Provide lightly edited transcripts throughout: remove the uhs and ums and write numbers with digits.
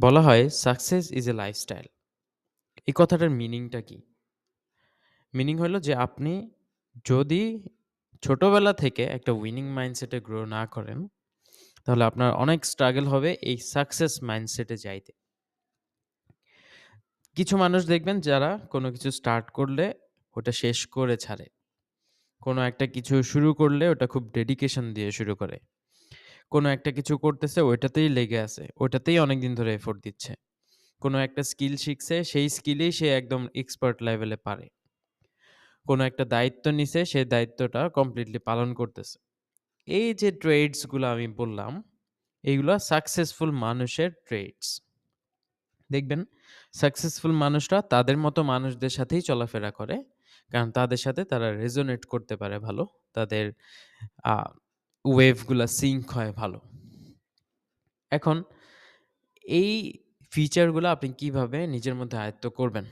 বলা হয় success is a lifestyle. এই কথাটার মিনিংটা কি? মিনিং হলো যে আপনি যদি ছোটবেলা থেকে একটা উইনিং মাইন্ডসেটে গ্রো না করেন, তাহলে আপনার অনেক স্ট্রাগল হবে এই সাকসেস মাইন্ডসেটে যাইতে। কিছু মানুষ দেখবেন যারা কোনো কিছু স্টার্ট করলে ওটা শেষ করে ছাড়ে। কোনো একটা কিছু শুরু করলে ওটা খুব ডেডিকেশন দিয়ে শুরু করে। কোনো একটা কিছু করতেছে ওইটাতেই লেগে আছে। ওইটাতেই অনেকদিন ধরে এফোর্ট দিচ্ছে। কোনো একটা স্কিল শিখছে, সেই স্কিলেই সে একদম এক্সপার্ট লেভেলে পারে। কোনো একটা দায়িত্ব নিছে, সেই দায়িত্বটা কমপ্লিটলি পালন করতেছে। এই যে ট্রেডস গুলা আমি বললাম, এইগুলা সাকসেসফুল মানুষের ট্রেডস। দেখবেন সাকসেসফুল মানুষরা তাদের মতো মানুষদের সাথেই চলাফেরা করে। কারণ তাদের সাথে তারা রেজোনেট করতে পারে ভালো। তাদের আ ওয়েভ গুলা সিঙ্ক হয় ভালো। এখন এই ফিচার গুলা আপনি কিভাবে নিজের মধ্যে আয়ত্ত করবেন?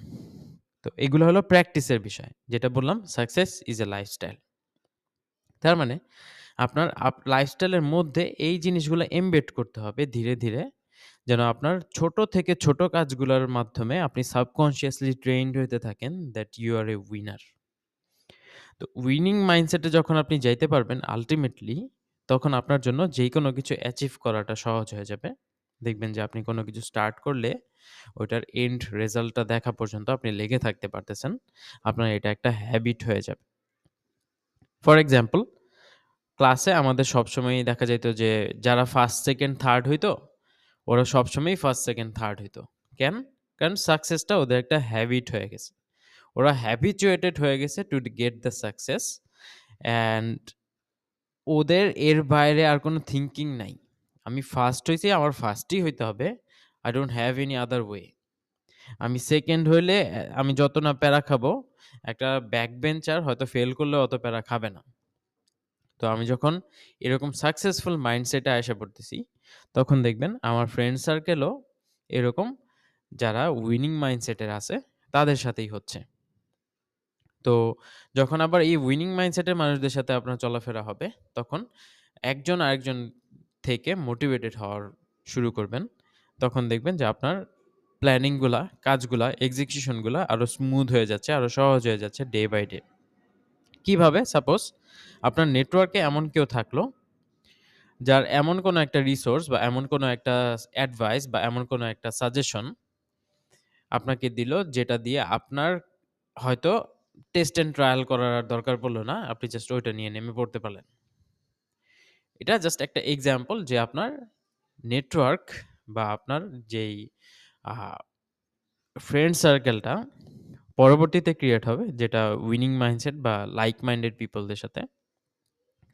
তো এগুলো হলো প্র্যাকটিসের বিষয়। যেটা বললাম সাকসেস ইজ এ লাইফস্টাইল। তার মানে আপনার লাইফস্টাইলের মধ্যে এই জিনিসগুলো এমবেড করতে হবে ধীরে, ধীরে। যেন আপনার ছোট থেকে ছোট কাজগুলোর মাধ্যমে আপনি সাবকন্সিয়াসলি ট্রেইনড হইতে থাকেন that you are a winner. তো উইনিং মাইন্ডসেটে যখন আপনি যাইতে পারবেন আল্টিমেটলি, তখন আপনার জন্য যেকোনো কিছু অ্যাচিভ করাটা সহজ হয়ে যাবে। দেখবেন যে আপনি কোনো কিছু স্টার্ট করলে ওইটার এন্ড রেজাল্টটা দেখা পর্যন্ত আপনি লেগে থাকতে পারতেছেন। আপনার এটা একটা হ্যাবিট হয়ে যাবে। ফর এক্সাম্পল, ক্লাসে আমাদের সবসময়ই দেখা যাইত যে যারা 1st, 2nd, 3rd হইতো, ওরা সবসময়ই 1st, 2nd, 3rd হইতো। কেন? কারণ সাকসেসটা ওদের একটা হ্যাবিট হয়ে গেছে। ওরা হ্যাবিচুয়েটেড হয়ে গেছে to get the success and ওদের এর বাইরে আর কোনো থিংকিং নাই। আমি ফার্স্ট হইছি, আমার ফার্স্টই হইতে হবে। I don't have any other way. আমি 2nd হইলে আমি যত না প্যারা খাবো, একটা ব্যাক বেঞ্চার হয়তো ফেল করলেও অত প্যারা খাবে না। তো আমি যখন এরকম সাকসেসফুল মাইন্ডসেটে আইসা পড়তেছি, তখন দেখবেন আমার ফ্রেন্ড সার্কেলও এরকম যারা উইনিং মাইন্ডসেটের আছে, তাদের সাথেই হচ্ছে। তো যখন আবার এই উইনিং মাইন্ডসেটের মানুষদের সাথে আপনার চলাফেরা হবে, তখন একজন আরেকজন থেকে মোটিভেটেড হওয়ার শুরু করবেন। তখন দেখবেন যে আপনার প্ল্যানিং গুলা, কাজগুলা, এক্সিকিউশন গুলা আরো স্মুথ হয়ে যাচ্ছে, আরো সহজ হয়ে যাচ্ছে ডে বাই ডে। কিভাবে? সাপোজ আপনার নেটওয়ার্কে এমন কেউ থাকলো, যার এমন কোনো একটা রিসোর্স বা এমন কোনো একটা অ্যাডভাইস বা এমন কোনো একটা সাজেশন আপনাকে দিল, যেটা দিয়ে আপনার হয়তো টেস্ট অ্যান্ড ট্রায়াল করার আর দরকার পড়ল না। আপনি জাস্ট ওইটা নিয়ে নেমে পড়তে পারলেন। এটা জাস্ট একটা এক্সাম্পল যে আপনার নেটওয়ার্ক বা আপনার যেই আ ফ্রেন্ড সার্কেলটা পরবর্তীতে ক্রিয়েট হবে, যেটা উইনিং মাইন্ডসেট বা লাইক মাইন্ডেড পিপলদের সাথে।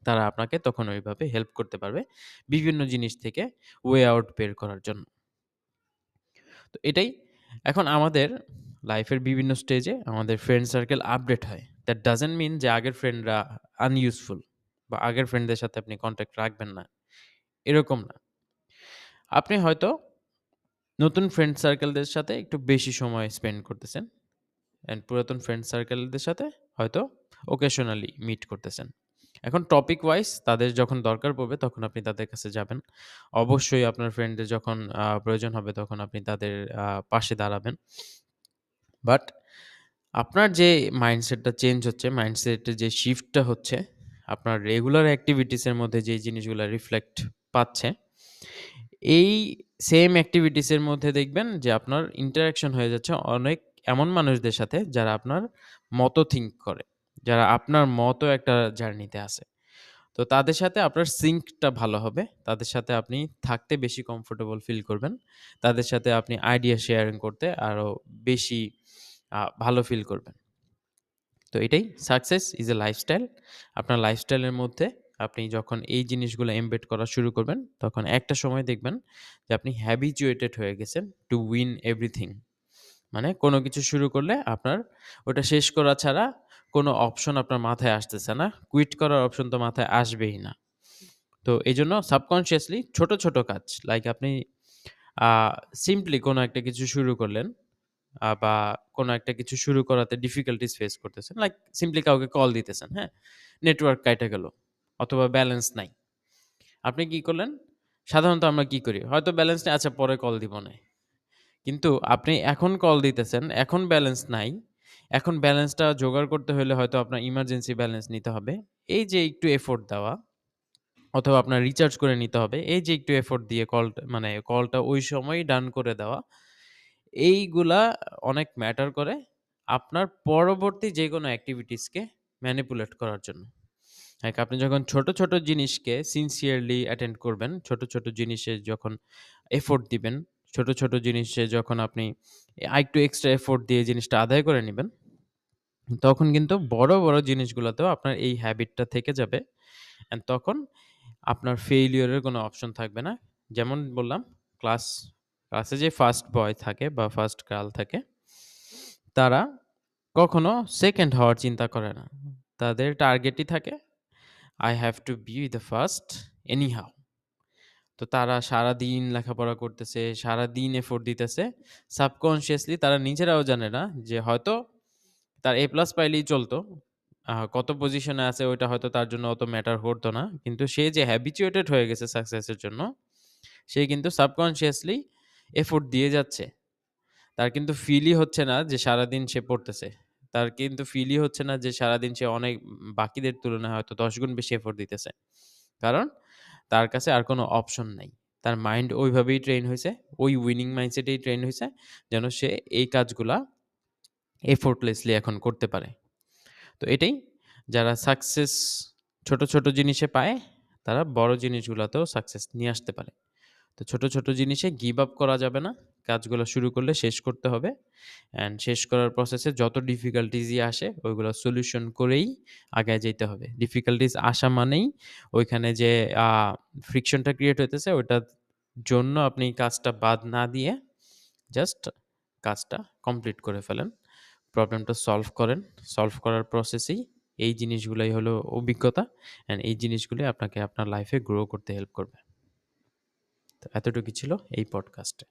তারা আপনাকে তখন ওইভাবে হেল্প করতে পারবে বিভিন্ন জিনিস থেকে ওয়ে আউট বের করার জন্য। তো এটাই এখন আমাদের লাইফের বিভিন্ন স্টেজে আমাদের ফ্রেন্ড সার্কেল আপডেট হয়। দ্যাট ডাজন্ট মিন যে আগের ফ্রেন্ডরা আনইউজফুল বা আগের ফ্রেন্ডদের সাথে আপনি কনট্যাক্ট রাখবেন না, এরকম না। আপনি হয়তো নতুন ফ্রেন্ড সার্কেলদের সাথে একটু বেশি সময় স্পেন্ড করতেছেন অ্যান্ড পুরাতন ফ্রেন্ড সার্কেলদের সাথে হয়তো ওকেশনালি মিট করতেছেন। এখন টপিক ওয়াইজ তাদের যখন দরকার পড়বে তখন আপনি তাদের কাছে যাবেন। অবশ্যই আপনার ফ্রেন্ডদের যখন প্রয়োজন হবে তখন আপনি তাদের পাশে দাঁড়াবেন। বাট আপনার যে মাইন্ডসেটটা চেঞ্জ হচ্ছে, মাইন্ডসেটের যে শিফটটা হচ্ছে, আপনার রেগুলার এক্টিভিটিস এর মধ্যে যেই জিনিসগুলা রিফ্লেক্ট পাচ্ছে, এই সেম এক্টিভিটিস এর মধ্যে দেখবেন যে আপনার ইন্টারেকশন হয়ে যাচ্ছে অনেক এমন মানুষদের সাথে যারা আপনার মতো থিংক করে। যারা আপনার মতো একটা জার্নিতে আছে। তো তাদের সাথে আপনার সিঙ্কটা ভালো হবে। তাদের সাথে আপনি থাকতে বেশি কমফোর্টেবল ফিল করবেন। তাদের সাথে আপনি আইডিয়া শেয়ারিং করতে আরো বেশি ভালো ফিল করবেন। তো এটাই সাকসেস ইজ এ লাইফস্টাইল। আপনার লাইফস্টাইলের মধ্যে আপনি যখন এই জিনিসগুলো এমবেড করা শুরু করবেন, তখন একটা সময় দেখবেন যে আপনি হ্যাবিচুয়েটেড হয়ে গেছেন টু উইন এভরিথিং। মানে কোনো কিছু শুরু করলে আপনার ওটা শেষ করা ছাড়া কোনো অপশন আপনার মাথায় আসতেছে না। কুইট করার অপশন তো মাথায় আসবেই না। তো এজন্য সাবকন্সিয়াসলি ছোট, ছোট কাজ লাইক আপনি আ সিম্পলি কোনো একটা কিছু শুরু করলেন বা কোনো একটা কিছু শুরু করাতে ডিফিকাল্টিজ ফেস করতেছেন। লাইক সিম্পলি কাউকে কল দিতেছেন, হ্যাঁ? নেটওয়ার্ক কাইটা গেল অথবা ব্যালেন্স নাই। আপনি কি করলেন? সাধারণত আমরা কি করি? হয়তো ব্যালেন্স নেই, আচ্ছা পরে কল দিবনে। কিন্তু আপনি এখন কল দিতেছেন, এখন ব্যালেন্স নাই। এখন ব্যালেন্সটা জোগাড় করতে হইলে হয়তো আপনার ইমার্জেন্সি ব্যালেন্স নিতে হবে। এই যে একটু এফোর্ট দেওয়া অথবা আপনার রিচার্জ করে নিতে হবে। এই যে একটু এফোর্ট দিয়ে মানে কলটা ওই সময়ই ডান করে দেওয়া। এইগুলা অনেক ম্যাটার করে আপনার পরবর্তী যেকোনো এক্টিভিটিস কে ম্যানিপুলেট করার জন্য। লাইক আপনি যখন ছোট, ছোট জিনিসকে সিনসিয়ারলি অ্যাটেন্ড করবেন, ছোট, ছোট জিনিসে যখন এফোর্ট দিবেন, ছোট, ছোট জিনিসে যখন আপনি আরেকটু এক্সট্রা এফোর্ট দিয়ে জিনিসটা আদায় করে নিবেন, তখন কিন্তু বড়, বড় জিনিসগুলাতেও আপনার এই হ্যাবিটটা থেকে যাবে। অ্যান্ড তখন আপনার ফেইলিউর এর কোনো অপশন থাকবে না। যেমন বললাম ক্লাস ক্লাসে যে ফার্স্ট বয় থাকে বা ফার্স্ট গার্ল থাকে, তারা কখনো সেকেন্ড হওয়ার চিন্তা করে না। তাদের টার্গেটই থাকে I have to be the first anyhow. তো তারা সারাদিন লেখাপড়া করতেছে, সারাদিন এফোর্ট দিতেছে। সাবকন্সিয়াসলি তারা নিজেরাও জানে না যে হয়তো তার A+ পাইলেই চলতো। কত পজিশনে আছে ওইটা হয়তো তার জন্য অত ম্যাটার করতো না। কিন্তু সে যে হ্যাবিচুয়েটেড হয়ে গেছে সাকসেসের জন্য, সে কিন্তু সাবকন্সিয়াসলি এফোর্ট দিয়ে যাচ্ছে। তার কিন্তু ফিলই হচ্ছে না যে সারাদিন সে পড়তেছে। তার কিন্তু ফিলই হচ্ছে না যে সারাদিন সে অনেক বাকিদের তুলনায় হয়তো ১০ গুণ বেশি এফোর্ট দিতেছে। কারণ তার কাছে আর কোনো অপশন নাই। তার মাইন্ড ওইভাবেই ট্রেন হইছে, ওই উইনিং মাইন্ডসেটেই ট্রেন হইছে যেন সে এই কাজগুলা effortlessly এখন করতে পারে। তো এটাই যারা সাকসেস ছোট, ছোট জিনিসে পায়, তারা বড় জিনিসগুলাতেও সাকসেস নিয়ে আসতে পারে। তো ছোট, ছোট জিনিসে গিভ আপ করা যাবে না। কাজগুলো শুরু করলে শেষ করতে হবে। অ্যান্ড শেষ করার প্রসেসে যত ডিফিকাল্টিজই আসে ওইগুলো সলিউশন করেই আগায় যাইতে হবে। ডিফিকাল্টিজ আসা মানেই ওইখানে যে আ ফ্রিকশনটা ক্রিয়েট হইতেছে ওইটার জন্য আপনি কাজটা বাদ না দিয়ে জাস্ট কাজটা কমপ্লিট করে ফেলেন। প্রবলেমটা সলভ করেন। সলভ করার প্রসেসেই এই জিনিসগুলাই হলো অভিজ্ঞতা। অ্যান্ড এই জিনিসগুলি আপনাকে আপনার লাইফে গ্রো করতে হেল্প করবে। তো এতটুকুই ছিল এই পডকাস্টে।